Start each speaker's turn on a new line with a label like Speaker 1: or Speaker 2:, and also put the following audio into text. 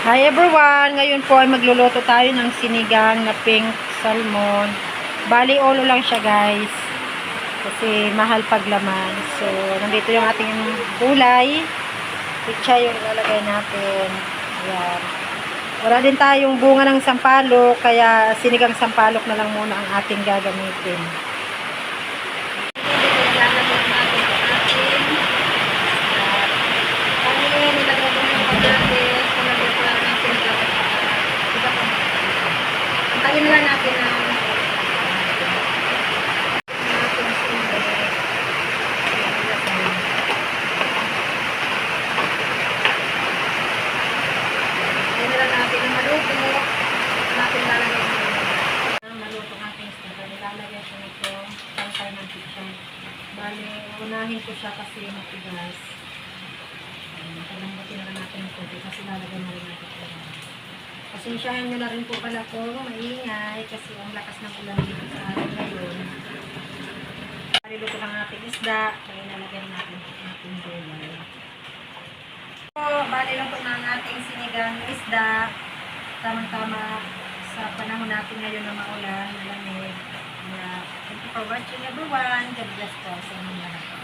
Speaker 1: Hi everyone! Ngayon po ay magluluto tayo ng sinigang na pink salmon. Bali, olo lang siya guys. Kasi mahal paglaman. So, nandito yung ating gulay. Pitsa yung ilalagay natin. Ayan. Wala din tayong bunga ng sampalok. Kaya sinigang sampalok na lang muna ang ating gagamitin. Tayin lang natin ang maluto. Natin lalagay ang maluto natin isda. Nilalagay ko nito pangkay ng pitsa. Bali, unahin ko siya kasi matigas. Palambutin na natin ito kasi lalagay na rin natin ito. Pasensyahan nyo na rin po pala ko maingay kasi ang lakas ng ulan dito sa atin ngayon. Paliluto ng ating isda, kaya nalagyan natin ating gulay. So, bali lang po na ang ating sinigang isda. Tamang-tama sa panahon natin ngayon na maulan, malamig. Thank you for watching everyone. God bless po sa inyo lahat.